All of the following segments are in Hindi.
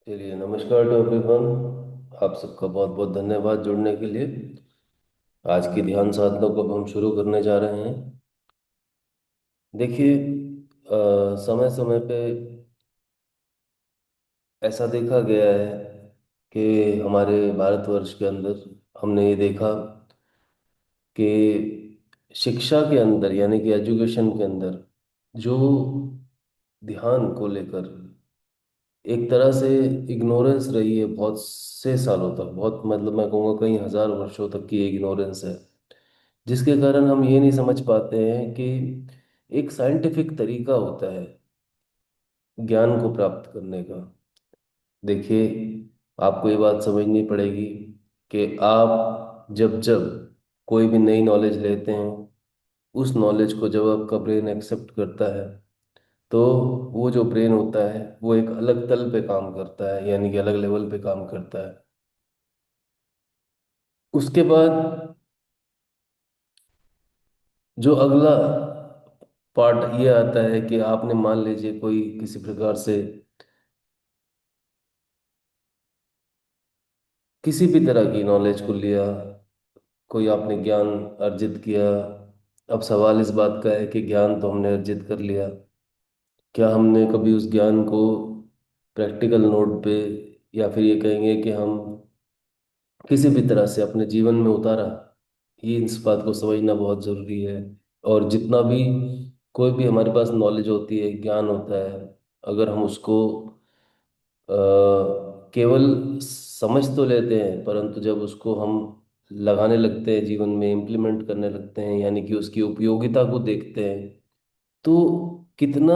चलिए, नमस्कार टू एवरीवन। आप सबका बहुत बहुत धन्यवाद जुड़ने के लिए। आज की ध्यान साधना को अब हम शुरू करने जा रहे हैं। देखिए, समय समय पे ऐसा देखा गया है कि हमारे भारतवर्ष के अंदर हमने ये देखा कि शिक्षा के अंदर यानी कि एजुकेशन के अंदर जो ध्यान को लेकर एक तरह से इग्नोरेंस रही है बहुत से सालों तक, बहुत मतलब मैं कहूँगा कई हजार वर्षों तक की इग्नोरेंस है, जिसके कारण हम ये नहीं समझ पाते हैं कि एक साइंटिफिक तरीका होता है ज्ञान को प्राप्त करने का। देखिए, आपको ये बात समझनी पड़ेगी कि आप जब जब कोई भी नई नॉलेज लेते हैं, उस नॉलेज को जब आपका ब्रेन एक्सेप्ट करता है, तो वो जो ब्रेन होता है वो एक अलग तल पे काम करता है, यानी कि अलग लेवल पे काम करता है। उसके बाद जो अगला पार्ट ये आता है कि आपने मान लीजिए कोई किसी प्रकार से किसी भी तरह की नॉलेज को लिया, कोई आपने ज्ञान अर्जित किया। अब सवाल इस बात का है कि ज्ञान तो हमने अर्जित कर लिया, क्या हमने कभी उस ज्ञान को प्रैक्टिकल नोट पे, या फिर ये कहेंगे कि हम किसी भी तरह से अपने जीवन में उतारा? ये इस बात को समझना बहुत ज़रूरी है। और जितना भी कोई भी हमारे पास नॉलेज होती है, ज्ञान होता है, अगर हम उसको अ, केवल समझ तो लेते हैं, परंतु जब उसको हम लगाने लगते हैं, जीवन में इम्प्लीमेंट करने लगते हैं, यानी कि उसकी उपयोगिता को देखते हैं, तो कितना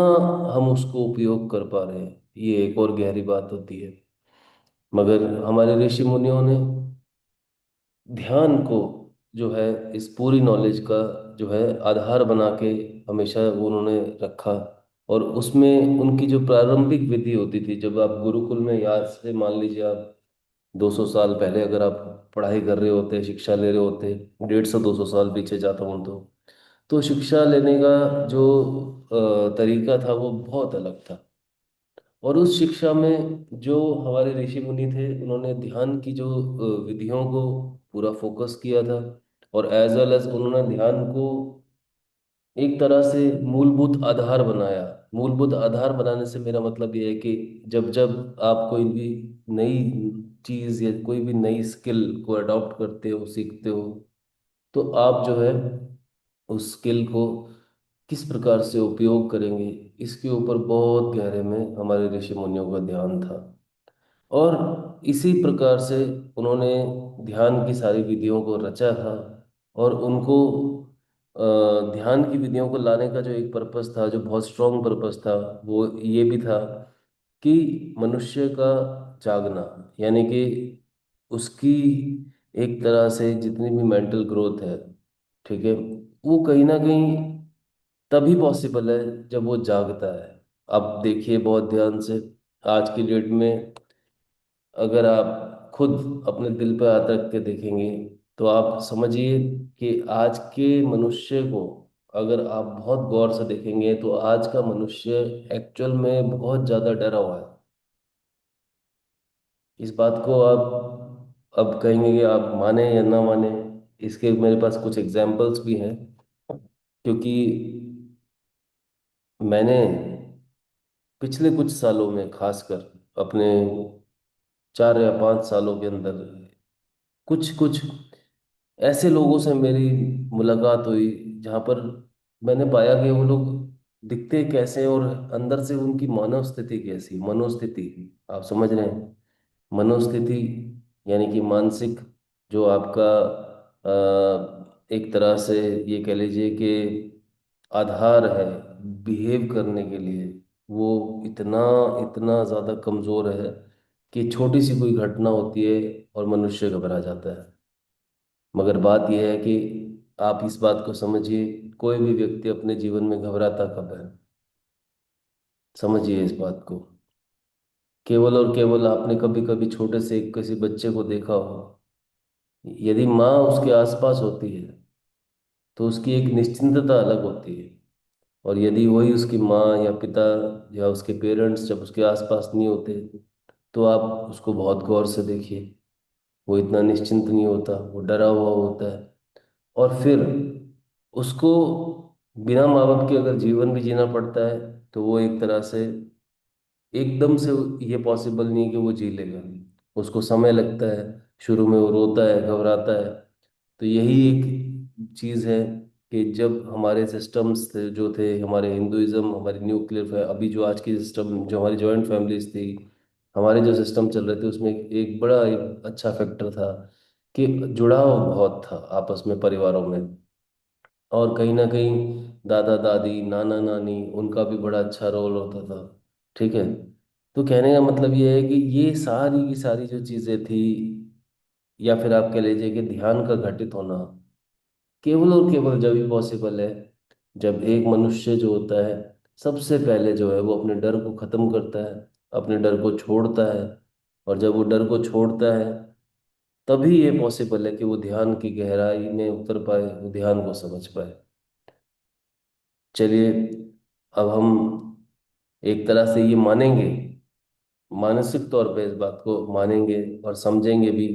हम उसको उपयोग कर पा रहे हैं, ये एक और गहरी बात होती है। मगर हमारे ऋषि मुनियों ने ध्यान को जो है इस पूरी नॉलेज का जो है आधार बना के हमेशा वो उन्होंने रखा। और उसमें उनकी जो प्रारंभिक विधि होती थी, जब आप गुरुकुल में, याद से मान लीजिए आप 200 साल पहले अगर आप पढ़ाई कर रहे होते, शिक्षा ले रहे होते, 150 200 साल पीछे जाता हूँ तो शिक्षा लेने का जो तरीका था वो बहुत अलग था। और उस शिक्षा में जो हमारे ऋषि मुनि थे, उन्होंने ध्यान की जो विधियों को पूरा फोकस किया था। और एज वेल एज उन्होंने ध्यान को एक तरह से मूलभूत आधार बनाया। मूलभूत आधार बनाने से मेरा मतलब ये है कि जब जब आप कोई भी नई चीज़ या कोई भी नई स्किल को अडॉप्ट करते हो, सीखते हो, तो आप जो है उस स्किल को किस प्रकार से उपयोग करेंगे, इसके ऊपर बहुत गहरे में हमारे ऋषि मुनियों का ध्यान था। और इसी प्रकार से उन्होंने ध्यान की सारी विधियों को रचा था। और उनको ध्यान की विधियों को लाने का जो एक पर्पस था, जो बहुत स्ट्रॉन्ग पर्पस था, वो ये भी था कि मनुष्य का जागना, यानी कि उसकी एक तरह से जितनी भी मेंटल ग्रोथ है, ठीक है, वो कहीं ना कहीं तभी पॉसिबल है जब वो जागता है। अब देखिए बहुत ध्यान से, आज की डेट में अगर आप खुद अपने दिल पर हाथ रख के देखेंगे, तो आप समझिए कि आज के मनुष्य को अगर आप बहुत गौर से देखेंगे, तो आज का मनुष्य एक्चुअल में बहुत ज़्यादा डरा हुआ है। इस बात को आप अब कहेंगे कि आप माने या ना माने, इसके मेरे पास कुछ एग्जाम्पल्स भी हैं। क्योंकि मैंने पिछले कुछ सालों में, खासकर अपने 4 या 5 सालों के अंदर, कुछ कुछ ऐसे लोगों से मेरी मुलाकात हुई जहाँ पर मैंने पाया कि वो लोग दिखते कैसे और अंदर से उनकी मानव स्थिति कैसी, मनोस्थिति, आप समझ रहे हैं? मनोस्थिति यानी कि मानसिक जो आपका एक तरह से ये कह लीजिए कि आधार है बिहेव करने के लिए, वो इतना इतना ज़्यादा कमज़ोर है कि छोटी सी कोई घटना होती है और मनुष्य घबरा जाता है। मगर बात यह है कि आप इस बात को समझिए, कोई भी व्यक्ति अपने जीवन में घबराता कब है? समझिए इस बात को। केवल और केवल आपने कभी कभी छोटे से किसी बच्चे को देखा हो, यदि माँ उसके आसपास होती है तो उसकी एक निश्चिंतता अलग होती है। और यदि वही उसकी माँ या पिता या उसके पेरेंट्स जब उसके आसपास नहीं होते, तो आप उसको बहुत गौर से देखिए। वो इतना निश्चिंत नहीं होता, वो डरा हुआ होता है। और फिर उसको बिना माँ बाप के अगर जीवन भी जीना पड़ता है, तो वो एक तरह से एकदम से ये पॉसिबल नहीं है कि वो जी लेगा। उसको समय लगता है, शुरू में वो रोता है, घबराता है। तो यही एक चीज़ है कि जब हमारे सिस्टम्स थे, जो थे हमारे हिंदुइज्म, हमारी न्यूक्लियर, अभी जो आज की सिस्टम, जो हमारी जॉइंट फैमिलीज थी, हमारे जो सिस्टम चल रहे थे, उसमें एक बड़ा एक अच्छा फैक्टर था कि जुड़ाव बहुत था आपस में, परिवारों में। और कहीं ना कहीं दादा दादी, नाना नानी, उनका भी बड़ा अच्छा रोल होता था। ठीक है। तो कहने का मतलब ये है कि ये सारी की सारी जो चीज़ें थी, या फिर आप कह लीजिए कि ध्यान का घटित होना, केवल और केवल जब भी पॉसिबल है जब एक मनुष्य जो होता है, सबसे पहले जो है वो अपने डर को खत्म करता है, अपने डर को छोड़ता है। और जब वो डर को छोड़ता है, तभी ये पॉसिबल है कि वो ध्यान की गहराई में उतर पाए, वो ध्यान को समझ पाए। चलिए, अब हम एक तरह से ये मानेंगे, मानसिक तौर पे इस बात को मानेंगे और समझेंगे भी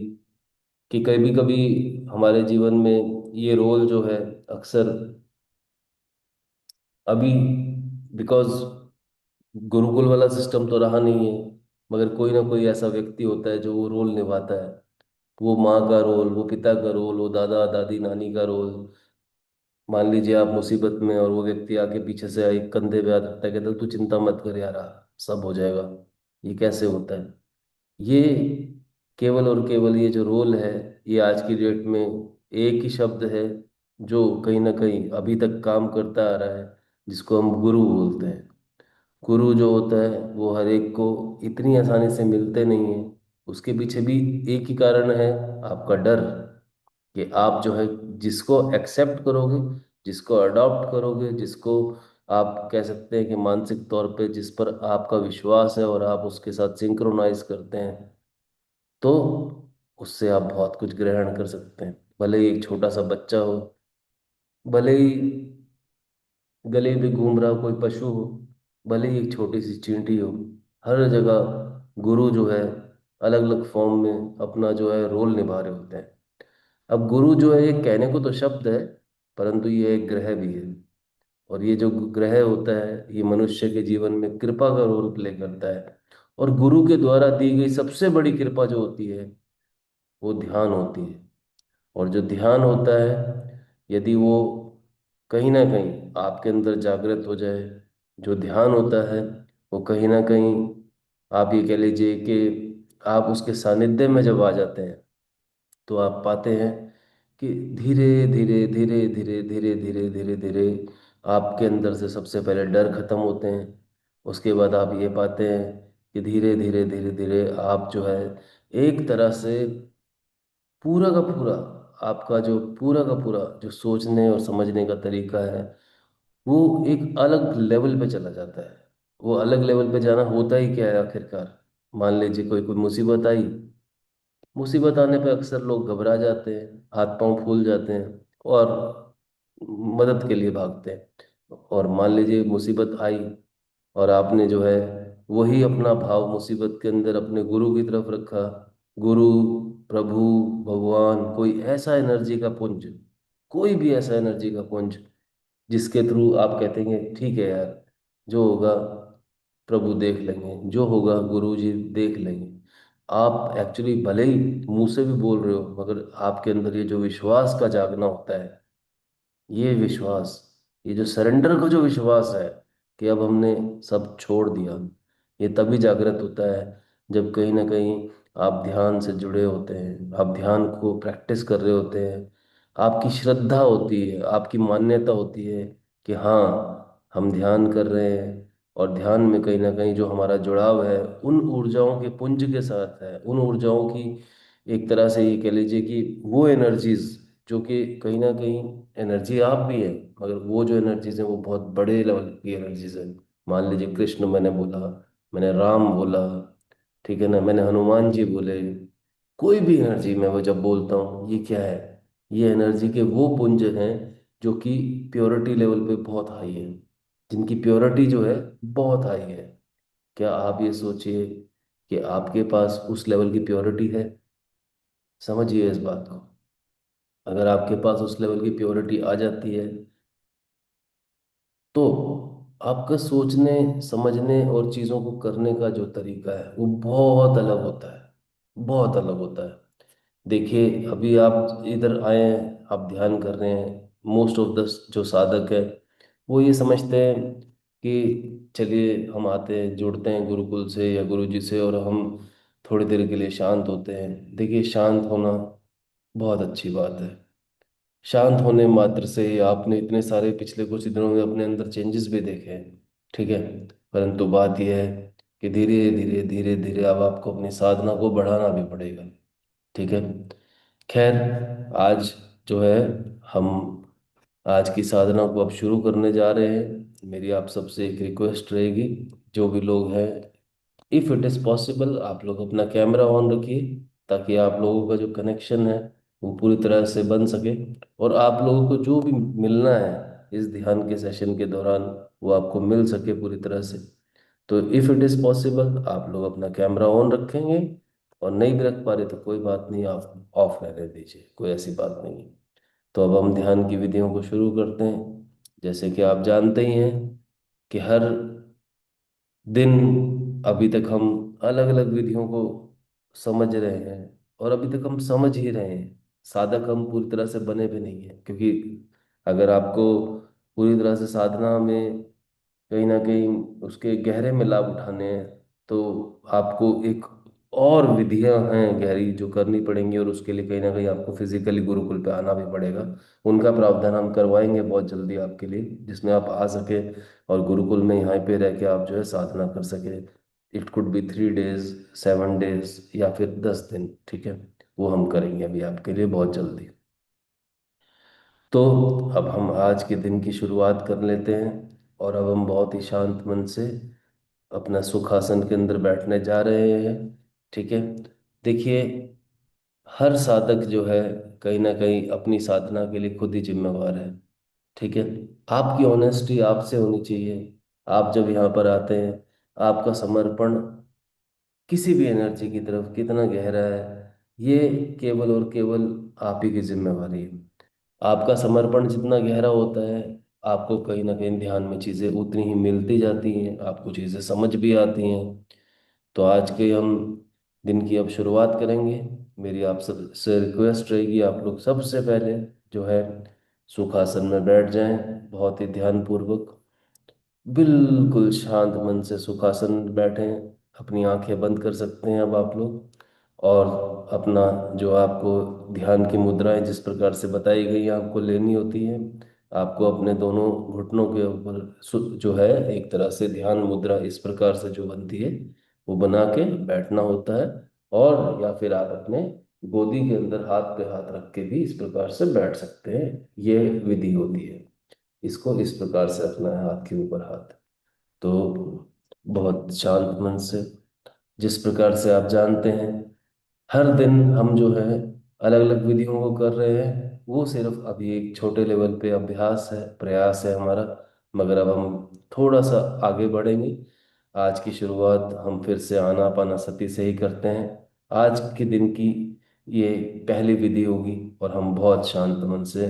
कि कभी कभी हमारे जीवन में ये रोल जो है, अक्सर अभी, बिकॉज गुरुकुल वाला सिस्टम तो रहा नहीं है, मगर कोई ना कोई ऐसा व्यक्ति होता है जो वो रोल निभाता है। वो माँ का रोल, वो पिता का रोल, वो दादा दादी नानी का रोल। मान लीजिए आप मुसीबत में, और वो व्यक्ति आके पीछे से एक कंधे पे हाथ रखता है, कहता है तू चिंता मत कर यार, सब हो जाएगा। ये कैसे होता है? ये केवल और केवल ये जो रोल है, ये आज की डेट में एक ही शब्द है जो कहीं ना कहीं अभी तक काम करता आ रहा है, जिसको हम गुरु बोलते हैं। गुरु जो होता है वो हर एक को इतनी आसानी से मिलते नहीं है। उसके पीछे भी एक ही कारण है, आपका डर। कि आप जो है जिसको एक्सेप्ट करोगे, जिसको अडॉप्ट करोगे, जिसको आप कह सकते हैं कि मानसिक तौर पे जिस पर आपका विश्वास है और आप उसके साथ सिंक्रोनाइज करते हैं, तो उससे आप बहुत कुछ ग्रहण कर सकते हैं। भले ही एक छोटा सा बच्चा हो, भले ही गले में घूम रहा कोई पशु हो, भले ही एक छोटी सी चींटी हो, हर जगह गुरु जो है अलग अलग फॉर्म में अपना जो है रोल निभा रहे होते हैं। अब गुरु जो है ये कहने को तो शब्द है, परंतु ये एक ग्रह भी है। और ये जो ग्रह होता है, ये मनुष्य के जीवन में कृपा का रोल प्ले करता है। और गुरु के द्वारा दी गई सबसे बड़ी कृपा जो होती है, वो ध्यान होती है। और जो ध्यान होता है, यदि वो कहीं ना कहीं आपके अंदर जागृत हो जाए, जो ध्यान होता है वो कहीं ना कहीं, आप ये कह लीजिए कि आप उसके सानिध्य में जब आ जाते हैं, तो आप पाते हैं कि धीरे धीरे धीरे धीरे धीरे धीरे धीरे धीरे आपके अंदर से सबसे पहले डर खत्म होते हैं। उसके बाद आप ये पाते हैं कि धीरे धीरे धीरे धीरे आप जो है एक तरह से पूरा का पूरा, आपका जो पूरा का पूरा जो सोचने और समझने का तरीका है, वो एक अलग लेवल पे चला जाता है। वो अलग लेवल पे जाना होता ही क्या है आखिरकार? मान लीजिए कोई कोई मुसीबत आई, मुसीबत आने पे अक्सर लोग घबरा जाते हैं, हाथ पांव फूल जाते हैं और मदद के लिए भागते हैं। और मान लीजिए मुसीबत आई और आपने जो है वही अपना भाव मुसीबत के अंदर अपने गुरु की तरफ रखा। गुरु, प्रभु, भगवान, कोई ऐसा एनर्जी का पुंज, कोई भी ऐसा एनर्जी का पुंज जिसके थ्रू आप कहते हैं ठीक है यार, जो होगा प्रभु देख लेंगे, जो होगा गुरु जी देख लेंगे। आप एक्चुअली भले ही मुंह से भी बोल रहे हो, मगर आपके अंदर ये जो विश्वास का जागना होता है, ये विश्वास, ये जो सरेंडर का जो विश्वास है कि अब हमने सब छोड़ दिया, ये तभी जागृत होता है जब कहीं ना कहीं आप ध्यान से जुड़े होते हैं, आप ध्यान को प्रैक्टिस कर रहे होते हैं। आपकी श्रद्धा होती है, आपकी मान्यता होती है कि हाँ, हम ध्यान कर रहे हैं। और ध्यान में कहीं ना कहीं जो हमारा जुड़ाव है उन ऊर्जाओं के पुंज के साथ है, उन ऊर्जाओं की एक तरह से ये कह लीजिए कि वो एनर्जीज जो कि कहीं ना कहीं एनर्जी आप भी है, मगर वो जो एनर्जीज है वो बहुत बड़े लेवल की एनर्जीज है। मान लीजिए कृष्ण मैंने बोला, मैंने राम बोला, ठीक है ना, मैंने हनुमान जी बोले, कोई भी एनर्जी मैं वो जब बोलता हूँ, ये क्या है? ये एनर्जी के वो पुंज हैं जो कि प्योरिटी लेवल पे बहुत हाई है, जिनकी प्योरिटी जो है बहुत हाई है। क्या आप ये सोचिए कि आपके पास उस लेवल की प्योरिटी है। समझिए इस बात को। अगर आपके पास उस लेवल की प्योरिटी आ जाती है तो आपका सोचने, समझने और चीज़ों को करने का जो तरीका है वो बहुत अलग होता है, बहुत अलग होता है। देखिए, अभी आप इधर आए हैं, आप ध्यान कर रहे हैं। मोस्ट ऑफ द जो साधक है वो ये समझते हैं कि चलिए हम आते हैं, जुड़ते हैं गुरुकुल से या गुरु जी से, और हम थोड़ी देर के लिए शांत होते हैं। देखिए, शांत होना बहुत अच्छी बात है। शांत होने मात्र से ही आपने इतने सारे पिछले कुछ दिनों में अपने अंदर चेंजेस भी देखे हैं, ठीक है। परंतु बात यह है कि धीरे धीरे धीरे धीरे अब आपको अपनी साधना को बढ़ाना भी पड़ेगा, ठीक है। खैर, आज जो है हम आज की साधना को अब शुरू करने जा रहे हैं। मेरी आप सबसे एक रिक्वेस्ट रहेगी, जो भी लोग हैं, इफ़ इट इज़ पॉसिबल आप लोग अपना कैमरा ऑन रखिए, ताकि आप लोगों का जो कनेक्शन है वो पूरी तरह से बन सके, और आप लोगों को जो भी मिलना है इस ध्यान के सेशन के दौरान वो आपको मिल सके पूरी तरह से। तो इफ़ इट इज़ पॉसिबल आप लोग अपना कैमरा ऑन रखेंगे, और नहीं भी रख पा रहे तो कोई बात नहीं, आप ऑफ रहने दीजिए, कोई ऐसी बात नहीं है। तो अब हम ध्यान की विधियों को शुरू करते हैं। जैसे कि आप जानते ही हैं कि हर दिन अभी तक हम अलग अलग विधियों को समझ रहे हैं, और अभी तक हम समझ ही रहे हैं। साधक हम पूरी तरह से बने भी नहीं हैं, क्योंकि अगर आपको पूरी तरह से साधना में कहीं ना कहीं उसके गहरे में लाभ उठाने हैं तो आपको एक और विधियां हैं गहरी जो करनी पड़ेंगी, और उसके लिए कहीं ना कहीं आपको फिजिकली गुरुकुल पे आना भी पड़ेगा। उनका प्रावधान हम करवाएंगे बहुत जल्दी आपके लिए, जिसमें आप आ सके और गुरुकुल में यहाँ पे रह के आप जो है साधना कर सके। It could be 3 days, 7 days, या फिर 10 दिन, ठीक है। वो हम करेंगे अभी आपके लिए बहुत जल्दी। तो अब हम आज के दिन की शुरुआत कर लेते हैं, और अब हम बहुत ही शांत मन से अपना सुखासन के अंदर बैठने जा रहे हैं, ठीक है। देखिए, हर साधक जो है कहीं ना कहीं अपनी साधना के लिए खुद ही जिम्मेवार है, ठीक है। आपकी ऑनेस्टी आपसे होनी चाहिए। आप जब यहाँ पर आते हैं, आपका समर्पण किसी भी एनर्जी की तरफ कितना गहरा है, ये केवल और केवल आप ही की जिम्मेवारी है। आपका समर्पण जितना गहरा होता है, आपको कहीं ना कहीं ध्यान में चीज़ें उतनी ही मिलती जाती हैं, आपको चीज़ें समझ भी आती हैं। तो आज के हम दिन की अब शुरुआत करेंगे। मेरी आप सब से रिक्वेस्ट रहेगी, आप लोग सबसे पहले जो है सुखासन में बैठ जाएं, बहुत ही ध्यानपूर्वक, बिल्कुल शांत मन से सुखासन में बैठें। अपनी आंखें बंद कर सकते हैं अब आप लोग, और अपना जो आपको ध्यान की मुद्राएं जिस प्रकार से बताई गई हैं आपको लेनी होती हैं। आपको अपने दोनों घुटनों के ऊपर जो है एक तरह से ध्यान मुद्रा इस प्रकार से जो बनती है वो बना के बैठना होता है, और या फिर आप अपने गोदी के अंदर हाथ पे हाथ रख के भी इस प्रकार से बैठ सकते हैं। ये विधि होती है। इसको इस प्रकार से रखना है, हाथ के ऊपर हाथ। तो बहुत शांत मन से, जिस प्रकार से आप जानते हैं हर दिन हम जो है अलग अलग विधियों को कर रहे हैं, वो सिर्फ अभी एक छोटे लेवल पे अभ्यास है, प्रयास है हमारा। मगर अब हम थोड़ा सा आगे बढ़ेंगे। आज की शुरुआत हम फिर से आनापानासती से ही करते हैं। आज के दिन की ये पहली विधि होगी, और हम बहुत शांत मन से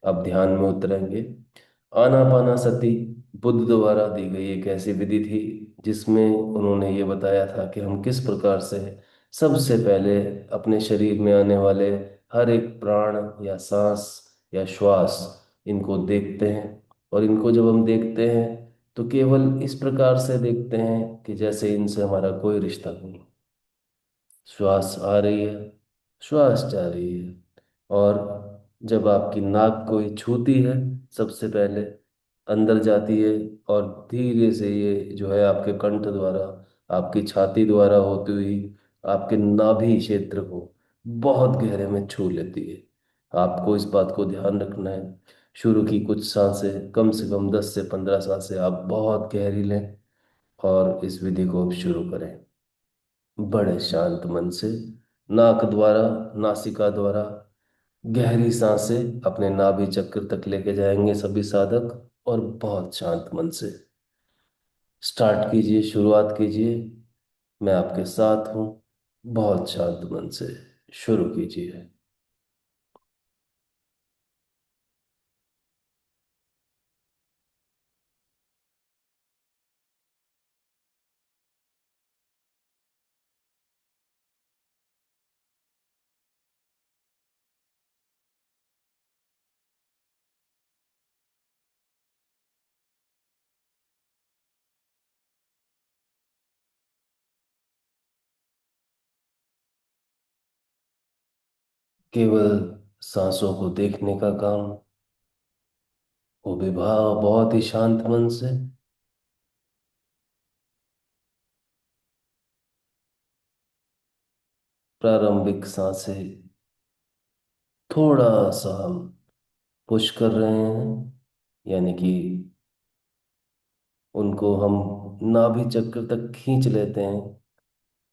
अब ध्यान में उतरेंगे। आनापानासती बुद्ध द्वारा दी गई एक ऐसी विधि थी जिसमें उन्होंने ये बताया था कि हम किस प्रकार से सबसे पहले अपने शरीर में आने वाले हर एक प्राण या सांस या श्वास, इनको देखते हैं। और इनको जब हम देखते हैं तो केवल इस प्रकार से देखते हैं कि जैसे इनसे हमारा कोई रिश्ता नहीं। श्वास आ रही है, श्वास जा रही है, और जब आपकी नाक कोई छूती है सबसे पहले अंदर जाती है, और धीरे से ये जो है आपके कंठ द्वारा, आपकी छाती द्वारा होती हुई आपके नाभि क्षेत्र को बहुत गहरे में छू लेती है। आपको इस बात को ध्यान रखना है। शुरू की कुछ सांसें, कम से कम 10 से 15 सांसें आप बहुत गहरी लें, और इस विधि को अब शुरू करें बड़े शांत मन से। नाक द्वारा, नासिका द्वारा गहरी सांसें अपने नाभि चक्र तक लेके जाएंगे सभी साधक, और बहुत शांत मन से स्टार्ट कीजिए, शुरुआत कीजिए। मैं आपके साथ हूँ। बहुत शांत मन से शुरू कीजिए। केवल सांसों को देखने का काम, वो भी बहुत ही शांत मन से। प्रारंभिक सांसें थोड़ा सा हम पुश कर रहे हैं, यानी कि उनको हम नाभि चक्र तक खींच लेते हैं,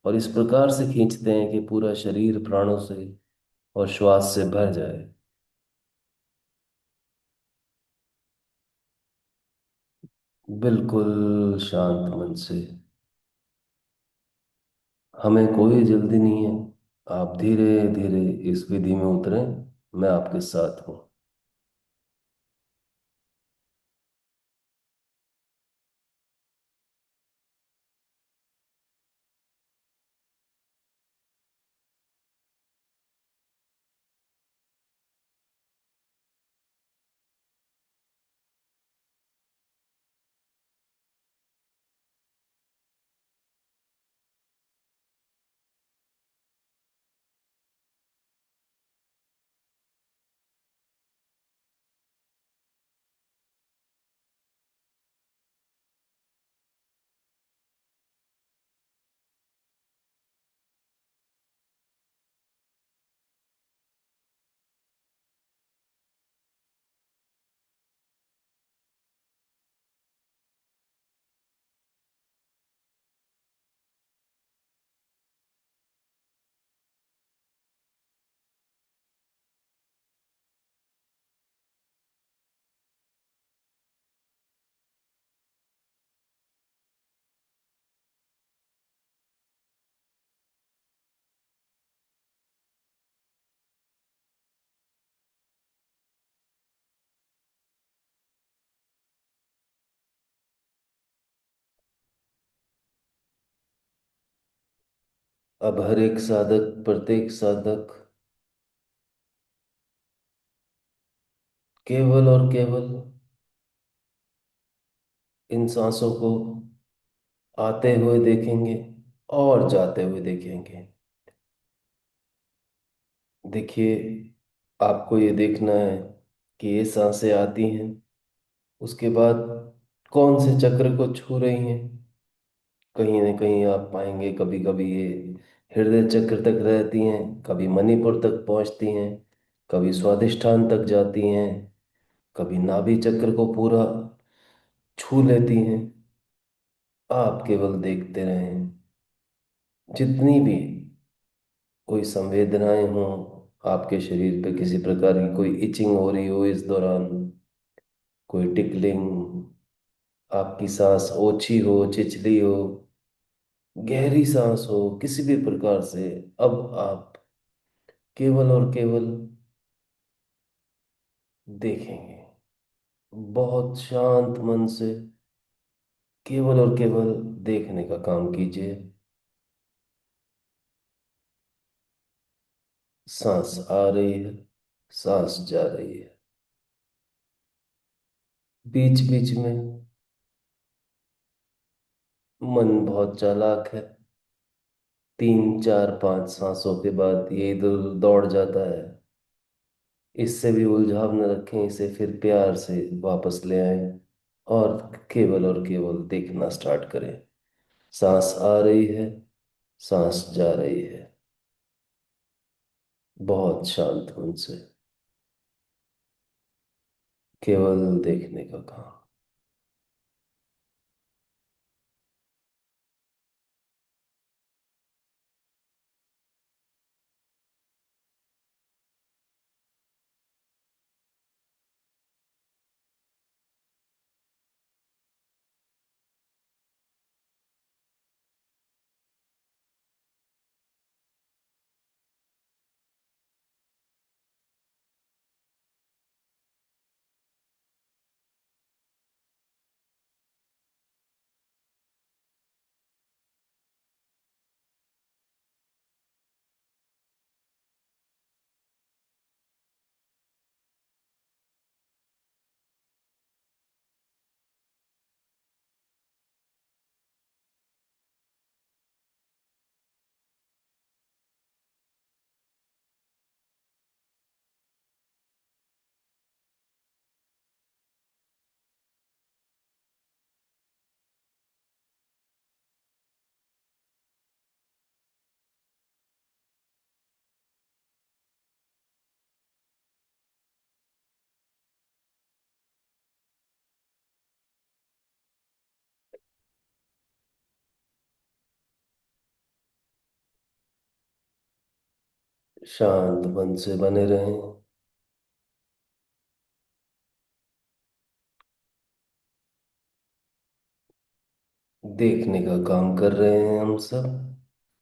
और इस प्रकार से खींचते हैं कि पूरा शरीर प्राणों से और श्वास से भर जाए। बिल्कुल शांत मन से। हमें कोई जल्दी नहीं है। आप धीरे धीरे इस विधि में उतरें। मैं आपके साथ हूँ। अब हर एक साधक, प्रत्येक साधक केवल और केवल इन सांसों को आते हुए देखेंगे और जाते हुए देखेंगे। देखिए, आपको ये देखना है कि ये सांसें आती हैं, उसके बाद कौन से चक्र को छू रही हैं। कहीं ना कहीं आप पाएंगे कभी कभी ये हृदय चक्र तक रहती हैं, कभी मणिपुर तक पहुंचती हैं, कभी स्वादिष्ठान तक जाती हैं, कभी नाभि चक्र को पूरा छू लेती हैं। आप केवल देखते रहें। जितनी भी कोई संवेदनाएं हों आपके शरीर पे, किसी प्रकार की कोई इचिंग हो रही हो इस दौरान, कोई टिकलिंग, आपकी सांस ओछी हो, छिछली हो, गहरी सांस हो, किसी भी प्रकार से, अब आप केवल और केवल देखेंगे। बहुत शांत मन से केवल और केवल देखने का काम कीजिए। सांस आ रही है, सांस जा रही है। बीच बीच में मन बहुत चालाक है। 3 4 5 सांसों के बाद ये इधर उधर दौड़ जाता है। इससे भी उलझाव न रखें, इसे फिर प्यार से वापस ले आएं और केवल देखना स्टार्ट करें। सांस आ रही है, सांस जा रही है। बहुत शांत मन से केवल देखने का काम। शांत मन से बने रहें। देखने का काम कर रहे हैं हम सब।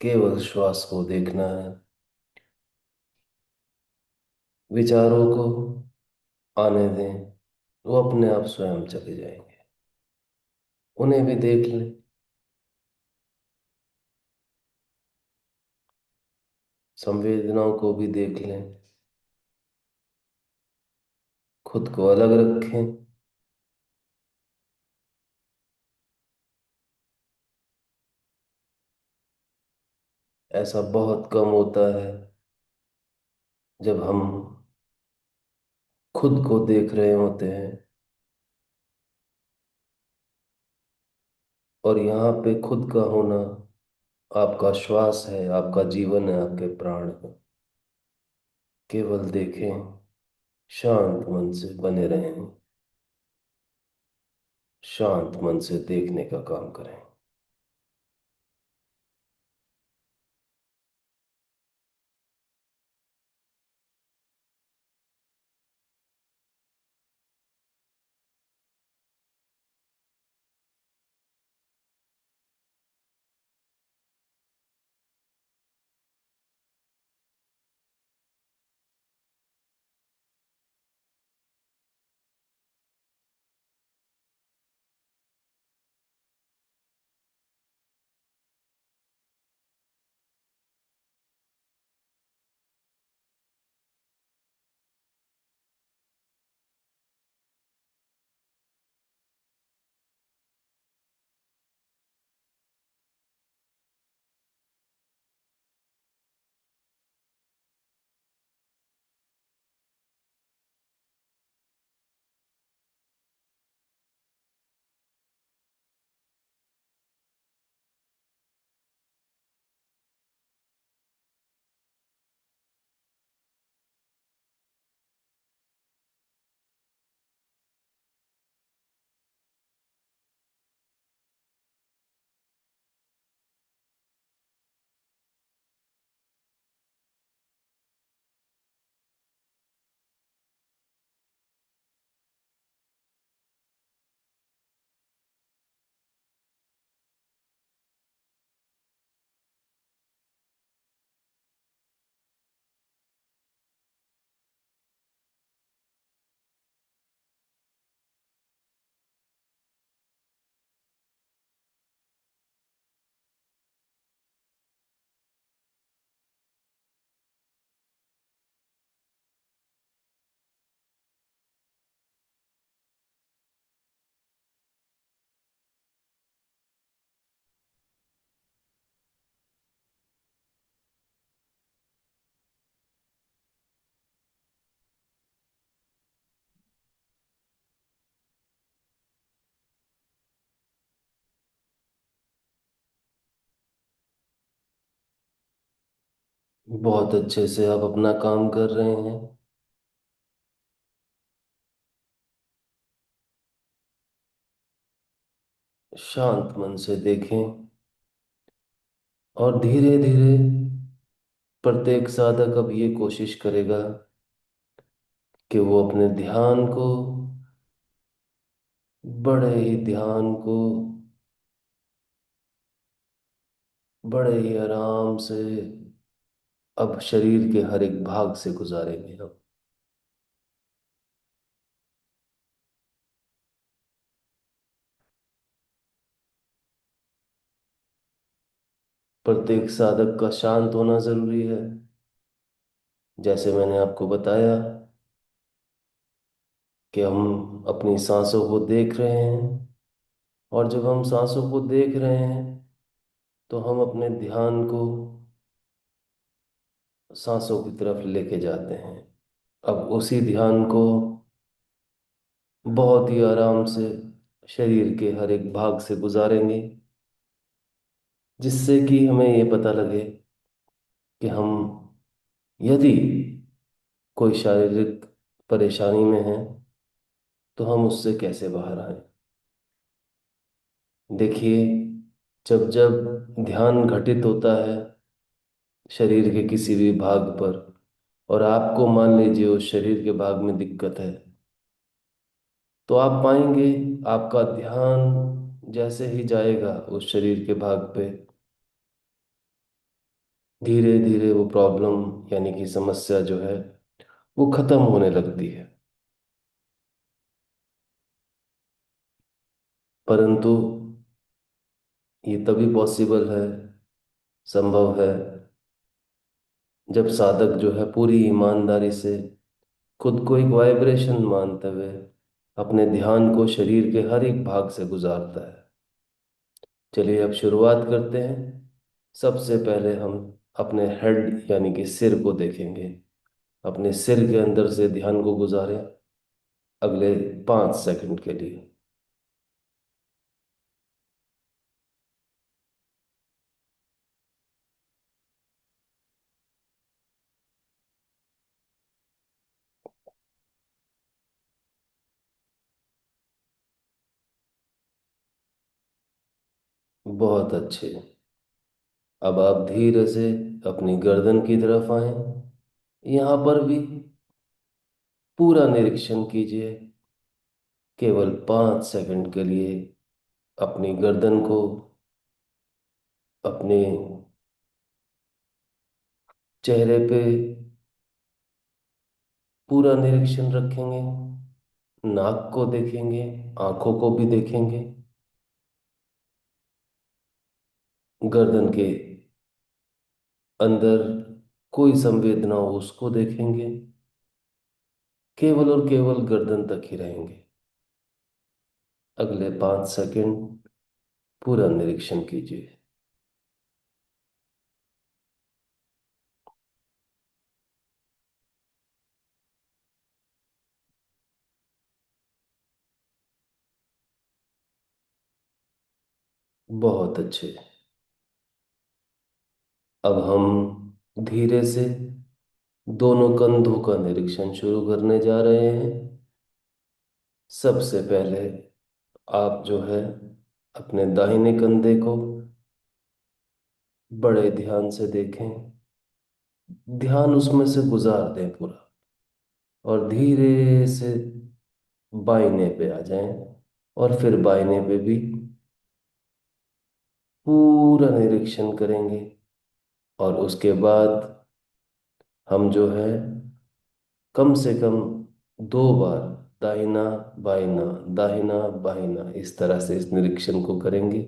केवल श्वास को देखना है। विचारों को आने दें। वो अपने आप स्वयं चले जाएंगे। उन्हें भी देख लें। संवेदनाओं को भी देख लें। खुद को अलग रखें। ऐसा बहुत कम होता है जब हम खुद को देख रहे होते हैं। और यहाँ पे खुद का होना आपका श्वास है, आपका जीवन है, आपके प्राण है। केवल देखें। शांत मन से बने रहें। शांत मन से देखने का काम करें। बहुत अच्छे से आप अपना काम कर रहे हैं। शांत मन से देखें। और धीरे धीरे प्रत्येक साधक अब ये कोशिश करेगा कि वो अपने ध्यान को, बड़े ही ध्यान को, बड़े ही आराम से अब शरीर के हर एक भाग से गुजारेंगे हम। प्रत्येक साधक का शांत होना जरूरी है। जैसे मैंने आपको बताया कि हम अपनी सांसों को देख रहे हैं। और जब हम सांसों को देख रहे हैं तो हम अपने ध्यान को सांसों की तरफ लेके जाते हैं। अब उसी ध्यान को बहुत ही आराम से शरीर के हर एक भाग से गुजारेंगे, जिससे कि हमें ये पता लगे कि हम, यदि कोई शारीरिक परेशानी में है, तो हम उससे कैसे बाहर आए। देखिए, जब जब ध्यान घटित होता है शरीर के किसी भी भाग पर, और आपको मान लीजिए उस शरीर के भाग में दिक्कत है, तो आप पाएंगे आपका ध्यान जैसे ही जाएगा उस शरीर के भाग पे, धीरे धीरे वो प्रॉब्लम यानी कि समस्या जो है वो खत्म होने लगती है। परंतु ये तभी पॉसिबल है, संभव है, जब साधक जो है पूरी ईमानदारी से खुद को एक वाइब्रेशन मानते हुए अपने ध्यान को शरीर के हर एक भाग से गुजारता है। चलिए अब शुरुआत करते हैं। सबसे पहले हम अपने हेड यानी कि सिर को देखेंगे। अपने सिर के अंदर से ध्यान को गुजारें अगले 5 सेकंड के लिए। बहुत अच्छे। अब आप धीरे से अपनी गर्दन की तरफ आए। यहाँ पर भी पूरा निरीक्षण कीजिए केवल 5 सेकंड के लिए। अपनी गर्दन को अपने चेहरे पे पूरा निरीक्षण रखेंगे, नाक को देखेंगे, आंखों को भी देखेंगे, गर्दन के अंदर कोई संवेदना हो उसको देखेंगे। केवल और केवल गर्दन तक ही रहेंगे। अगले 5 सेकंड पूरा निरीक्षण कीजिए। बहुत अच्छे। अब हम धीरे से दोनों कंधों का निरीक्षण शुरू करने जा रहे हैं। सबसे पहले आप जो है अपने दाहिने कंधे को बड़े ध्यान से देखें। ध्यान उसमें से गुजार दें पूरा, और धीरे से बाईने पे आ जाएं, और फिर बाईने पे भी पूरा निरीक्षण करेंगे। और उसके बाद हम जो है कम से कम 2 बार दाहिना बाहिना, दाहिना बाहिना इस तरह से इस निरीक्षण को करेंगे।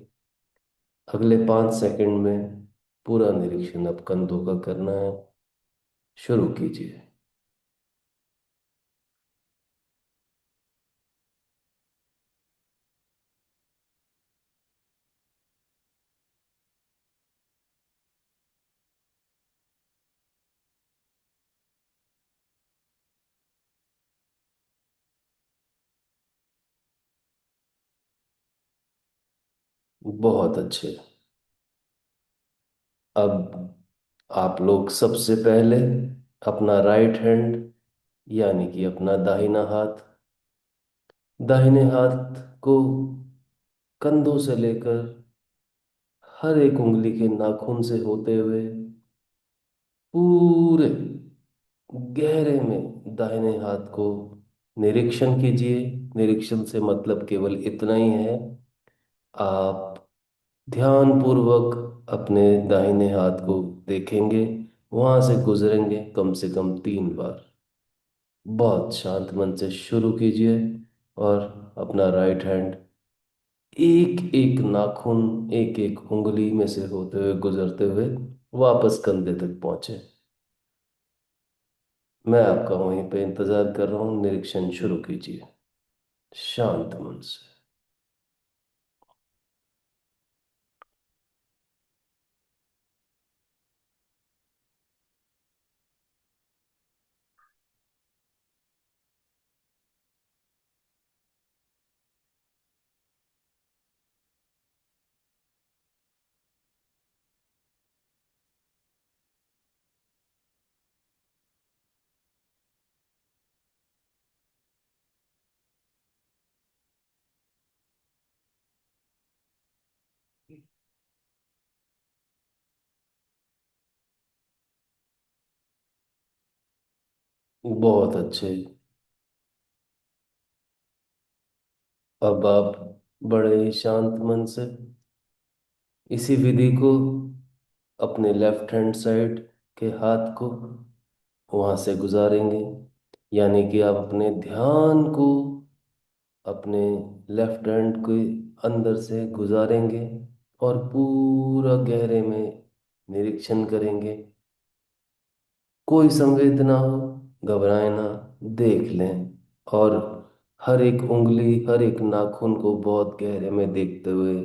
अगले 5 सेकंड में पूरा निरीक्षण अब कंधों का करना है। शुरू कीजिए। बहुत अच्छे। अब आप लोग सबसे पहले अपना राइट हैंड यानी कि अपना दाहिना हाथ, दाहिने हाथ को कंधों से लेकर हर एक उंगली के नाखून से होते हुए पूरे गहरे में दाहिने हाथ को निरीक्षण कीजिए। निरीक्षण से मतलब केवल इतना ही है, आप ध्यान पूर्वक अपने दाहिने हाथ को देखेंगे, वहां से गुजरेंगे कम से कम 3 बार। बहुत शांत मन से शुरू कीजिए, और अपना राइट हैंड एक एक नाखून, एक एक उंगली में से होते हुए गुजरते हुए वापस कंधे तक पहुंचे। मैं आपका वहीं पे इंतजार कर रहा हूँ। निरीक्षण शुरू कीजिए शांत मन से। बहुत अच्छे। अब आप बड़े ही शांत मन से इसी विधि को अपने लेफ्ट हैंड साइड के हाथ को वहां से गुजारेंगे। यानी कि आप अपने ध्यान को अपने लेफ्ट हैंड के अंदर से गुजारेंगे और पूरा गहरे में निरीक्षण करेंगे। कोई संवेदना हो, घबराए ना, देख लें। और हर एक उंगली, हर एक नाखून को बहुत गहरे में देखते हुए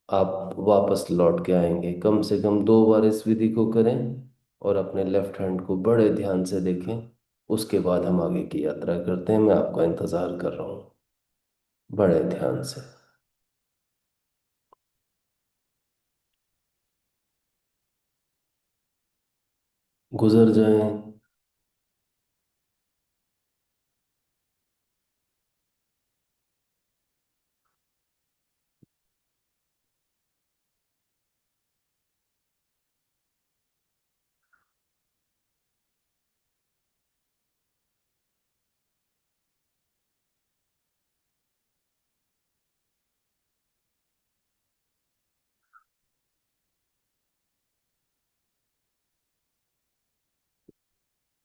आप वापस लौट के आएंगे। कम से कम 2 बार इस विधि को करें और अपने लेफ्ट हैंड को बड़े ध्यान से देखें। उसके बाद हम आगे की यात्रा करते हैं। मैं आपका इंतज़ार कर रहा हूँ, बड़े ध्यान से। गुजर जाएं।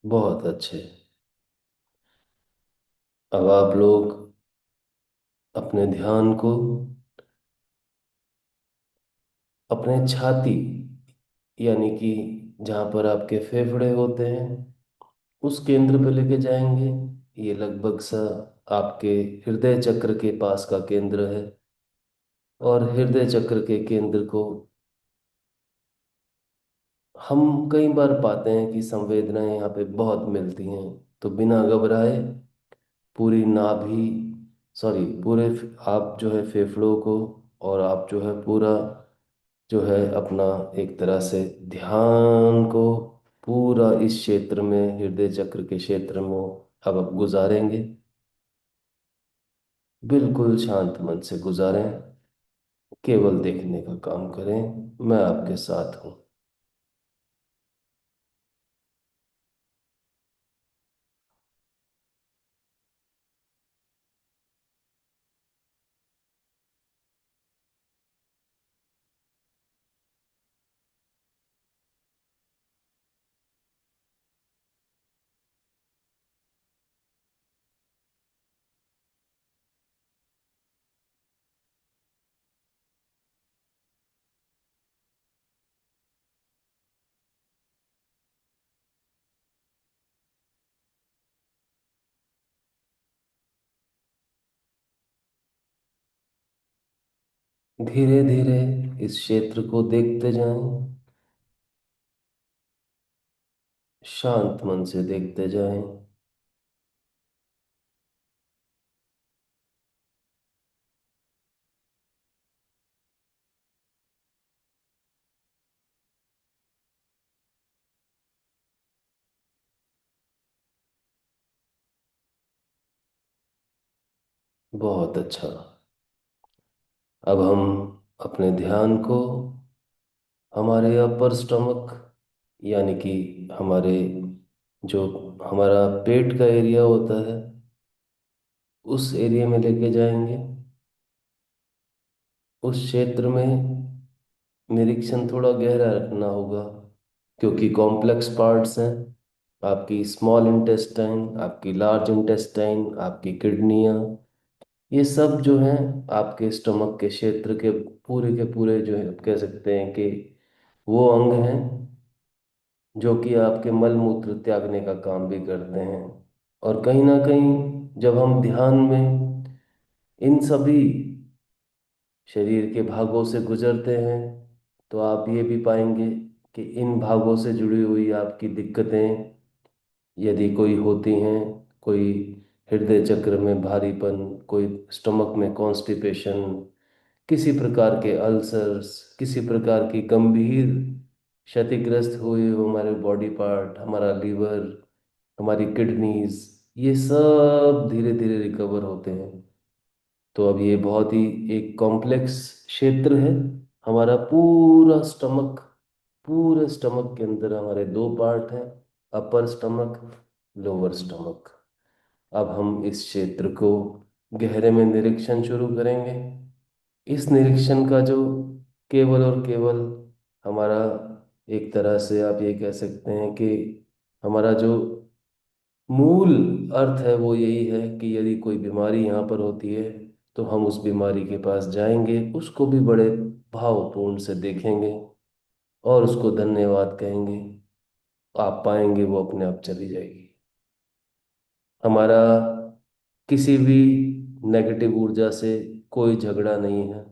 बहुत अच्छे। अब आप लोग अपने ध्यान को अपने छाती, यानी कि जहाँ पर आपके फेफड़े होते हैं, उस केंद्र पे लेके जाएंगे। ये लगभग सा आपके हृदय चक्र के पास का केंद्र है। और हृदय चक्र के केंद्र को हम कई बार पाते हैं कि संवेदनाएं यहाँ पे बहुत मिलती हैं। तो बिना घबराए पूरी नाभि, सॉरी, आप जो है फेफड़ों को, और आप जो है पूरा जो है अपना एक तरह से ध्यान को पूरा इस क्षेत्र में, हृदय चक्र के क्षेत्र में अब आप गुजारेंगे। बिल्कुल शांत मन से गुजारें। केवल देखने का काम करें, मैं आपके साथ हूँ। धीरे धीरे इस क्षेत्र को देखते जाएं। शांत मन से देखते जाएं। बहुत अच्छा। अब हम अपने ध्यान को हमारे अपर स्टमक, यानी कि हमारे जो हमारा पेट का एरिया होता है, उस एरिया में लेके जाएंगे। उस क्षेत्र में निरीक्षण थोड़ा गहरा रखना होगा, क्योंकि कॉम्प्लेक्स पार्ट्स हैं। आपकी स्मॉल इंटेस्टाइन, आपकी लार्ज इंटेस्टाइन, आपकी किडनियाँ, ये सब जो हैं आपके स्टमक के क्षेत्र के पूरे जो है, आप कह सकते हैं कि वो अंग हैं जो कि आपके मल मूत्र त्यागने का काम भी करते हैं। और कहीं ना कहीं जब हम ध्यान में इन सभी शरीर के भागों से गुजरते हैं, तो आप ये भी पाएंगे कि इन भागों से जुड़ी हुई आपकी दिक्कतें, यदि कोई होती हैं, कोई हृदय चक्र में भारीपन, कोई स्टमक में कॉन्स्टिपेशन, किसी प्रकार के अल्सर्स, किसी प्रकार की गंभीर क्षतिग्रस्त हुए हो हमारे बॉडी पार्ट, हमारा लीवर, हमारी किडनीज, ये सब धीरे धीरे रिकवर होते हैं। तो अब ये बहुत ही एक कॉम्प्लेक्स क्षेत्र है। हमारा पूरा स्टमक, पूरे स्टमक के अंदर हमारे 2 पार्ट हैं। अपर स्टमक, लोअर स्टमक। अब हम इस क्षेत्र को गहरे में निरीक्षण शुरू करेंगे। इस निरीक्षण का जो केवल और केवल हमारा, एक तरह से आप ये कह सकते हैं कि हमारा जो मूल अर्थ है वो यही है कि यदि कोई बीमारी यहाँ पर होती है तो हम उस बीमारी के पास जाएंगे, उसको भी बड़े भावपूर्ण से देखेंगे और उसको धन्यवाद कहेंगे। आप पाएंगे वो अपने आप चली जाएगी। हमारा किसी भी नेगेटिव ऊर्जा से कोई झगड़ा नहीं है।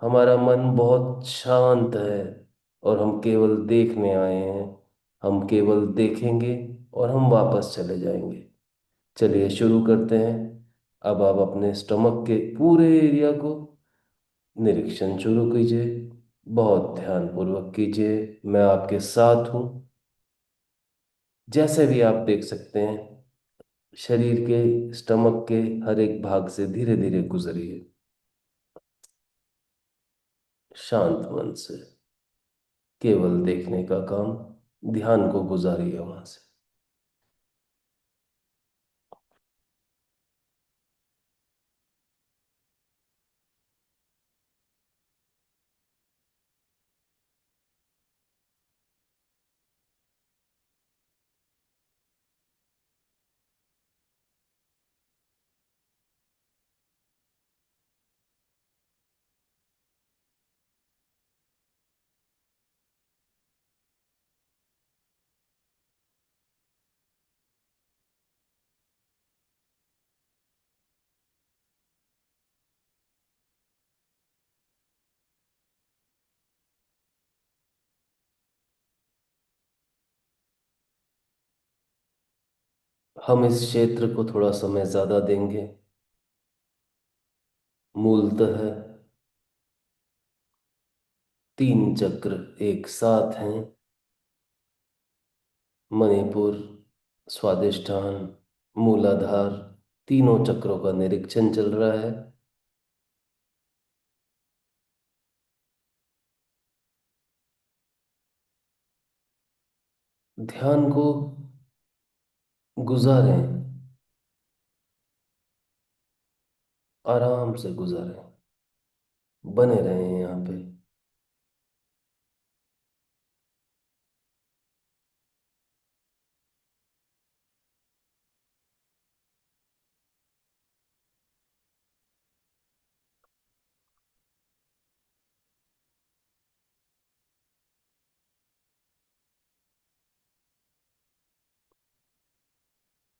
हमारा मन बहुत शांत है और हम केवल देखने आए हैं। हम केवल देखेंगे और हम वापस चले जाएंगे। चलिए शुरू करते हैं। अब आप अपने स्टमक के पूरे एरिया को निरीक्षण शुरू कीजिए। बहुत ध्यानपूर्वक कीजिए। मैं आपके साथ हूँ। जैसे भी आप देख सकते हैं, शरीर के स्टमक के हर एक भाग से धीरे धीरे गुजरिए, शांत मन से। केवल देखने का काम, ध्यान को गुजारिए वहां से। हम इस क्षेत्र को थोड़ा समय ज्यादा देंगे। मूलतः तीन चक्र एक साथ हैं। मणिपुर, स्वादिष्ठान, मूलाधार, तीनों चक्रों का निरीक्षण चल रहा है। ध्यान को गुजारें, आराम से गुजारें, बने रहें यहाँ पे।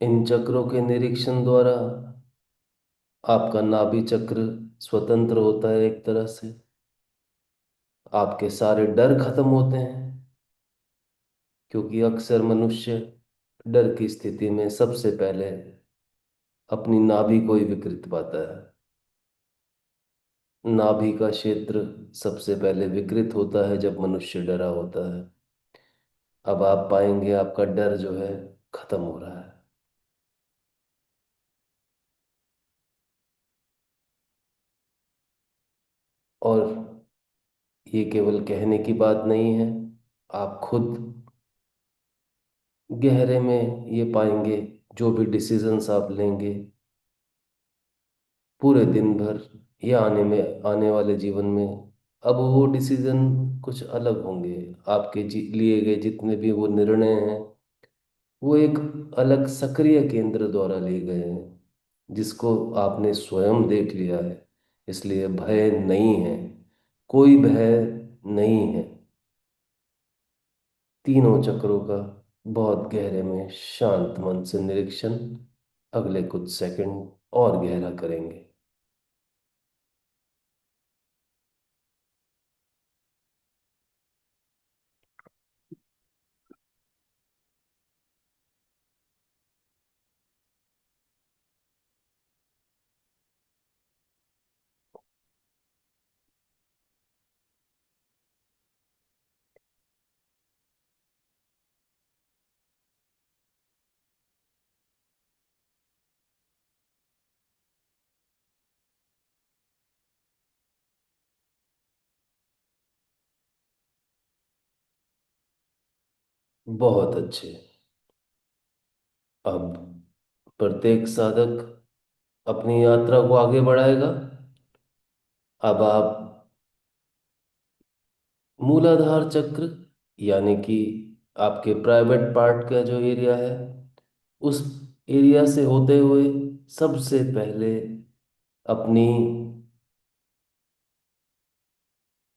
इन चक्रों के निरीक्षण द्वारा आपका नाभि चक्र स्वतंत्र होता है एक तरह से। आपके सारे डर खत्म होते हैं, क्योंकि अक्सर मनुष्य डर की स्थिति में सबसे पहले अपनी नाभि को ही विकृत पाता है। नाभि का क्षेत्र सबसे पहले विकृत होता है जब मनुष्य डरा होता है। अब आप पाएंगे आपका डर जो है खत्म हो रहा है। और ये केवल कहने की बात नहीं है, आप खुद गहरे में ये पाएंगे। जो भी डिसीजंस आप लेंगे पूरे दिन भर या आने वाले जीवन में, अब वो डिसीजन कुछ अलग होंगे। आपके लिए गए जितने भी वो निर्णय हैं वो एक अलग सक्रिय केंद्र द्वारा लिए गए हैं, जिसको आपने स्वयं देख लिया है। इसलिए भय नहीं है, कोई भय नहीं है। तीनों चक्रों का बहुत गहरे में शांत मन से निरीक्षण अगले कुछ सेकंड और गहरा करेंगे। बहुत अच्छे। अब प्रत्येक साधक अपनी यात्रा को आगे बढ़ाएगा। अब आप मूलाधार चक्र, यानी कि आपके प्राइवेट पार्ट का जो एरिया है, उस एरिया से होते हुए सबसे पहले अपनी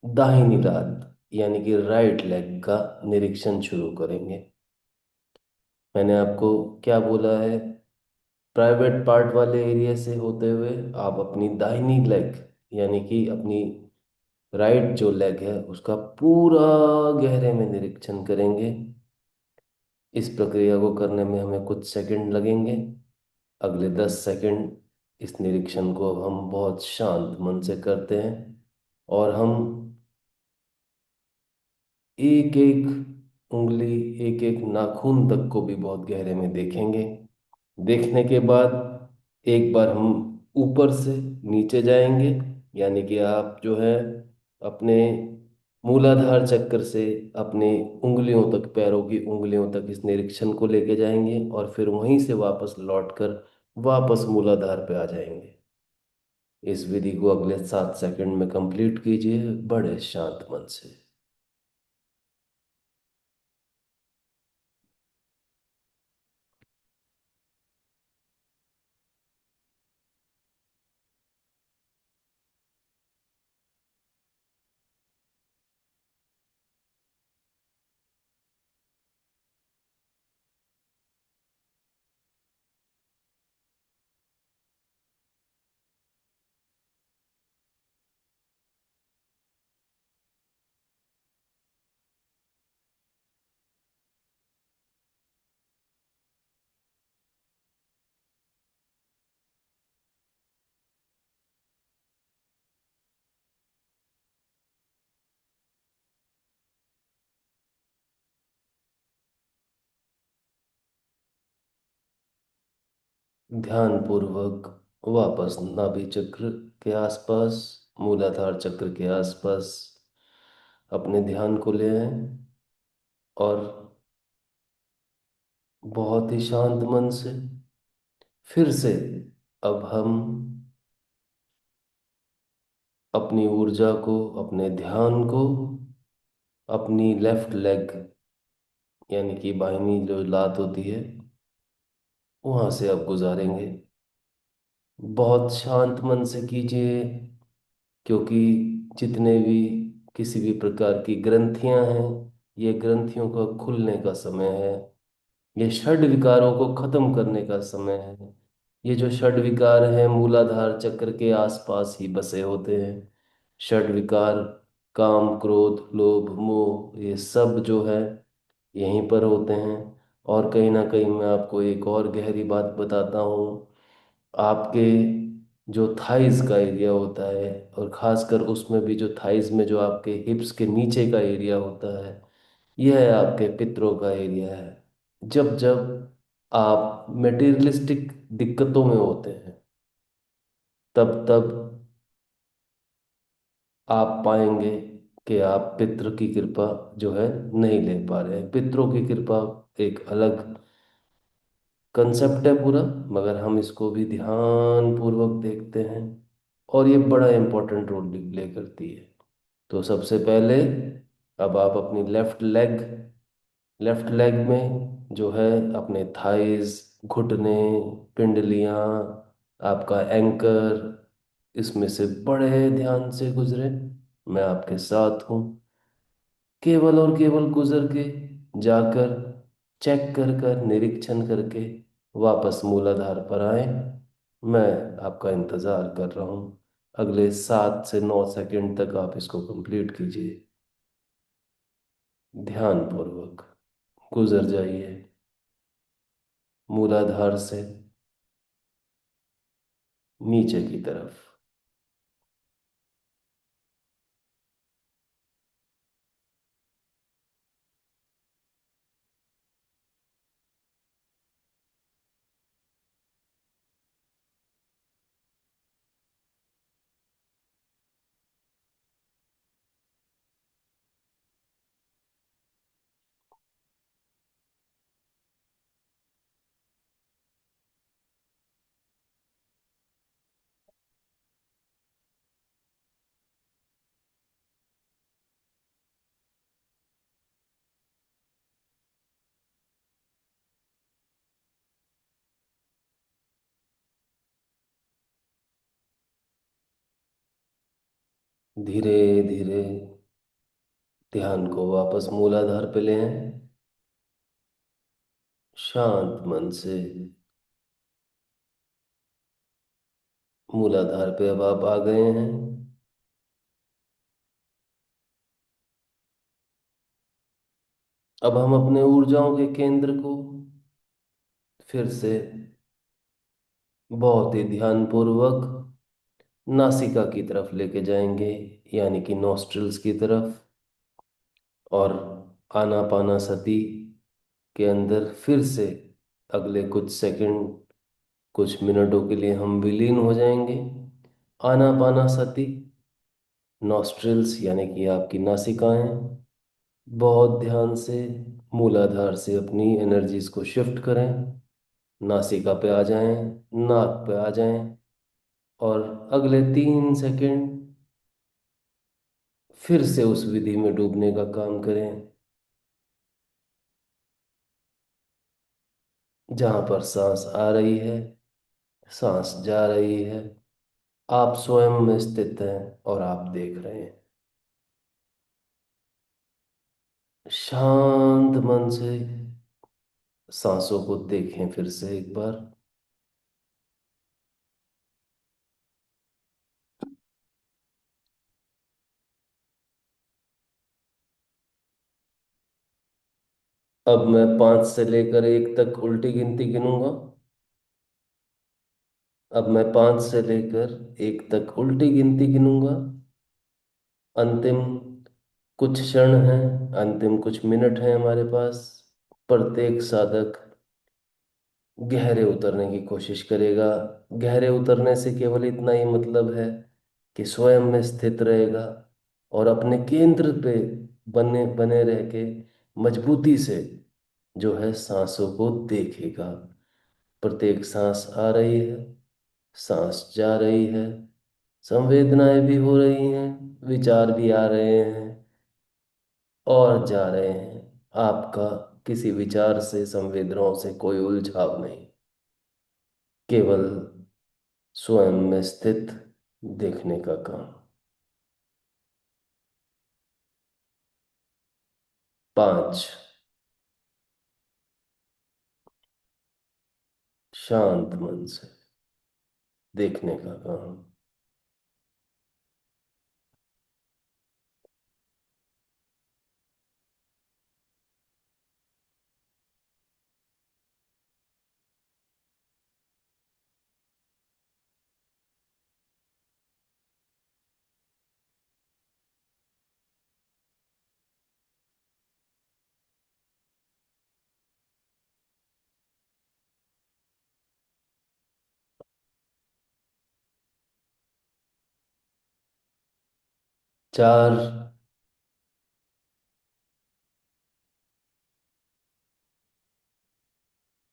दाहिनी लात, यानी कि राइट लेग का निरीक्षण शुरू करेंगे। मैंने आपको क्या बोला है? प्राइवेट पार्ट वाले एरिया से होते हुए आप अपनी दाहिनी लेग, यानी कि अपनी राइट जो लेग है उसका पूरा गहरे में निरीक्षण करेंगे। इस प्रक्रिया को करने में हमें कुछ सेकंड लगेंगे। अगले 10 सेकंड इस निरीक्षण को अब हम बहुत शांत मन से करते हैं, और हम एक एक उंगली, एक एक नाखून तक को भी बहुत गहरे में देखेंगे। देखने के बाद एक बार हम ऊपर से नीचे जाएंगे, यानी कि आप जो है अपने मूलाधार चक्र से अपने उंगलियों तक, पैरों की उंगलियों तक इस निरीक्षण को लेके जाएंगे, और फिर वहीं से वापस लौटकर वापस मूलाधार पे आ जाएंगे। इस विधि को अगले 7 सेकंड में कंप्लीट कीजिए बड़े शांत मन से। ध्यान पूर्वक वापस नाभि चक्र के आसपास, मूलाधार चक्र के आसपास अपने ध्यान को ले आए, और बहुत ही शांत मन से फिर से अब हम अपनी ऊर्जा को, अपने ध्यान को अपनी लेफ्ट लेग, यानी कि बाहिनी जो लात होती है, वहां से अब गुजारेंगे। बहुत शांत मन से कीजिए, क्योंकि जितने भी किसी भी प्रकार की ग्रंथियां हैं, ये ग्रंथियों का खुलने का समय है। ये षड विकारों को खत्म करने का समय है। ये जो षड विकार हैं मूलाधार चक्र के आसपास ही बसे होते हैं। षड विकार, काम, क्रोध, लोभ, मोह, ये सब जो है यहीं पर होते हैं। और कहीं ना कहीं मैं आपको एक और गहरी बात बताता हूँ। आपके जो थाइज का एरिया होता है, और खासकर उसमें भी जो थाइज में जो आपके हिप्स के नीचे का एरिया होता है, यह आपके पितरों का एरिया है। जब जब आप मेटीरियलिस्टिक दिक्कतों में होते हैं, तब तब आप पाएंगे कि आप पितृ की कृपा जो है नहीं ले पा रहे हैं। पितरों की कृपा एक अलग कंसेप्ट है पूरा, मगर हम इसको भी ध्यान पूर्वक देखते हैं, और ये बड़ा इंपॉर्टेंट रोल प्ले करती है। तो सबसे पहले अब आप अपनी लेफ्ट लेग में जो है अपने थाइज, घुटने, पिंडलियां, आपका एंकर, इसमें से बड़े ध्यान से गुजरे। मैं आपके साथ हूँ। केवल और केवल गुजर के जाकर चेक कर निरीक्षण करके वापस मूलाधार पर आए। मैं आपका इंतजार कर रहा हूँ। अगले 7 से 9 सेकंड तक आप इसको कंप्लीट कीजिए। ध्यान पूर्वक गुजर जाइए मूलाधार से नीचे की तरफ। धीरे धीरे ध्यान को वापस मूलाधार पे ले आए। शांत मन से मूलाधार पे अब आप आ गए हैं। अब हम अपने ऊर्जाओं के केंद्र को फिर से बहुत ही ध्यानपूर्वक नासिका की तरफ लेके जाएंगे, यानी कि नॉस्ट्रिल्स की तरफ। और आनापानासति के अंदर फिर से अगले कुछ सेकंड, कुछ मिनटों के लिए हम विलीन हो जाएंगे। आनापानासति, नॉस्ट्रिल्स यानी कि आपकी नासिकाएं, बहुत ध्यान से मूलाधार से अपनी एनर्जीज को शिफ्ट करें। नासिका पे आ जाएं, नाक पे आ जाएं, और अगले 3 सेकंड फिर से उस विधि में डूबने का काम करें, जहां पर सांस आ रही है, सांस जा रही है, आप स्वयं में स्थित हैं और आप देख रहे हैं। शांत मन से सांसों को देखें फिर से एक बार। अब मैं 5 से लेकर 1 तक उल्टी गिनती गिनूंगा। अब मैं 5 से लेकर 1 तक उल्टी गिनती गिनूंगा। अंतिम कुछ क्षण हैं, अंतिम कुछ मिनट हैं हमारे पास। प्रत्येक साधक गहरे उतरने की कोशिश करेगा। गहरे उतरने से केवल इतना ही मतलब है कि स्वयं में स्थित रहेगा और अपने केंद्र पे बने बने रह के मजबूती से जो है सांसों को देखेगा। प्रत्येक सांस आ रही है, सांस जा रही है, संवेदनाएं भी हो रही हैं, विचार भी आ रहे हैं और जा रहे हैं। आपका किसी विचार से, संवेदनाओं से कोई उलझाव नहीं, केवल स्वयं में स्थित देखने का काम। 5, शांत मन से देखने का काम। 4,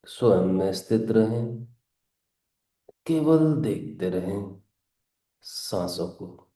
स्वयं में स्थित रहें, केवल देखते रहें सांसों को।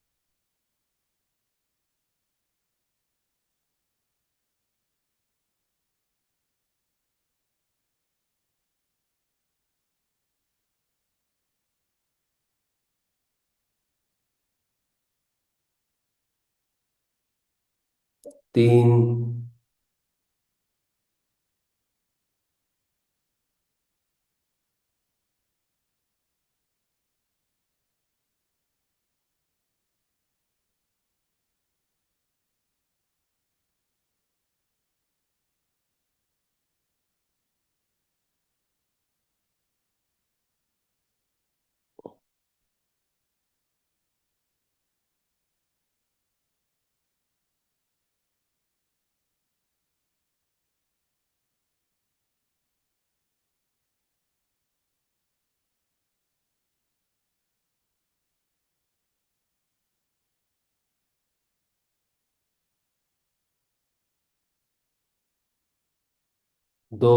3,2,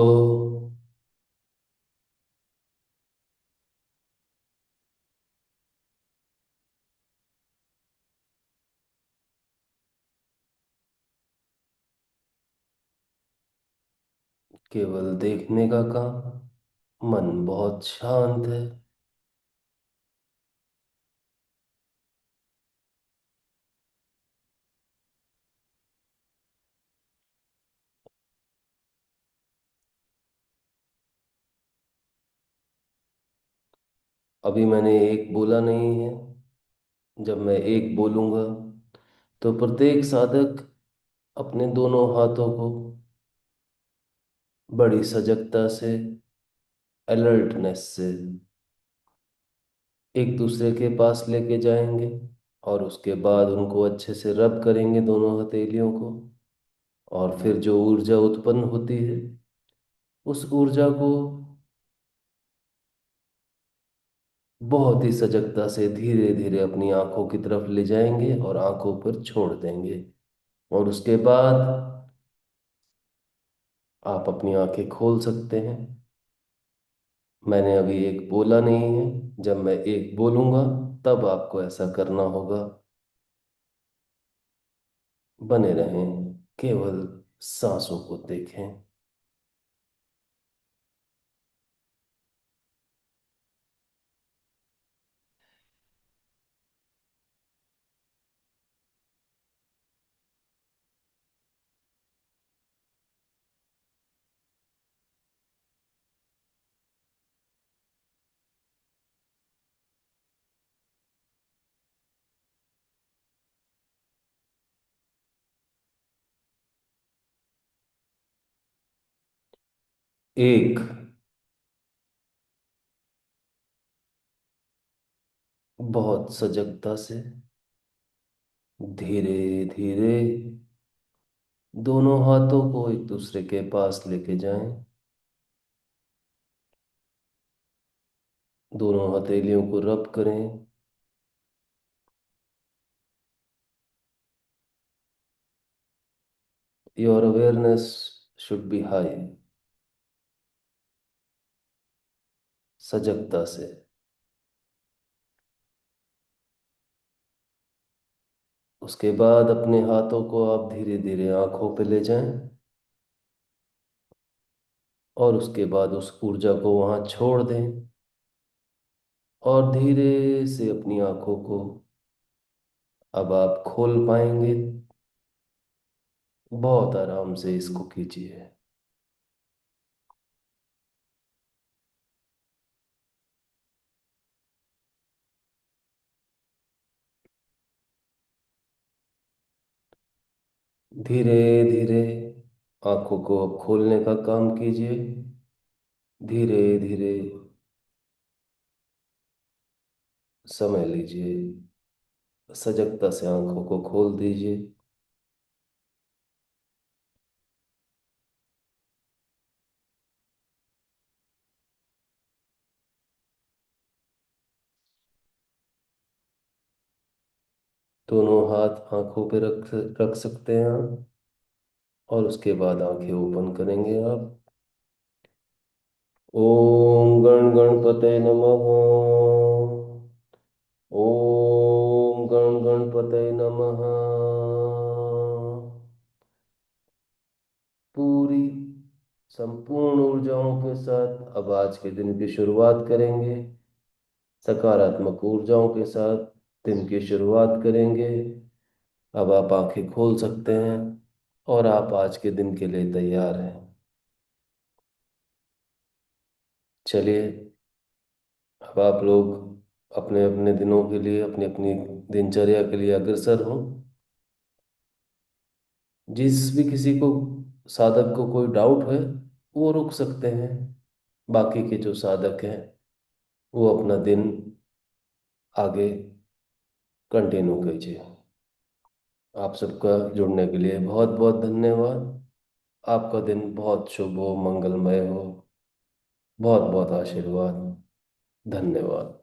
केवल देखने का काम। मन बहुत शांत है। अभी मैंने एक बोला नहीं है। जब मैं एक बोलूंगा तो प्रत्येक साधक अपने दोनों हाथों को बड़ी सजगता से, अलर्टनेस से एक दूसरे के पास लेके जाएंगे, और उसके बाद उनको अच्छे से रब करेंगे दोनों हथेलियों को। और फिर जो ऊर्जा उत्पन्न होती है, उस ऊर्जा को बहुत ही सजगता से धीरे धीरे अपनी आंखों की तरफ ले जाएंगे और आंखों पर छोड़ देंगे। और उसके बाद आप अपनी आंखें खोल सकते हैं। मैंने अभी एक बोला नहीं है। जब मैं एक बोलूंगा तब आपको ऐसा करना होगा। बने रहें, केवल सांसों को देखें। एक, बहुत सजगता से धीरे धीरे दोनों हाथों को एक दूसरे के पास लेके जाएं। दोनों हथेलियों को रब करें। Your awareness should be high. सजगता से। उसके बाद अपने हाथों को आप धीरे धीरे आंखों पे ले जाएं, और उसके बाद उस ऊर्जा को वहां छोड़ दें। और धीरे से अपनी आंखों को अब आप खोल पाएंगे। बहुत आराम से इसको कीजिए। धीरे धीरे आंखों को अब खोलने का काम कीजिए। धीरे धीरे समय लीजिए। सजगता से आंखों को खोल दीजिए। दोनों हाथ आंखों पे रख सकते हैं आप। और उसके बाद आंखें ओपन करेंगे आप। ओम गण गणपते नमः। ओम गण गणपते नमः। पूरी संपूर्ण ऊर्जाओं के साथ अब आज के दिन की शुरुआत करेंगे। सकारात्मक ऊर्जाओं के साथ दिन की शुरुआत करेंगे। अब आप आंखें खोल सकते हैं, और आप आज के दिन के लिए तैयार हैं। चलिए, अब आप लोग अपने अपने दिनों के लिए, अपनी अपनी दिनचर्या के लिए अग्रसर हों। जिस भी किसी को, साधक को कोई डाउट है, वो रुक सकते हैं। बाकी के जो साधक हैं वो अपना दिन आगे कंटिन्यू कीजिए। आप सबका जुड़ने के लिए बहुत बहुत धन्यवाद। आपका दिन बहुत शुभ हो, मंगलमय हो। बहुत बहुत आशीर्वाद। धन्यवाद।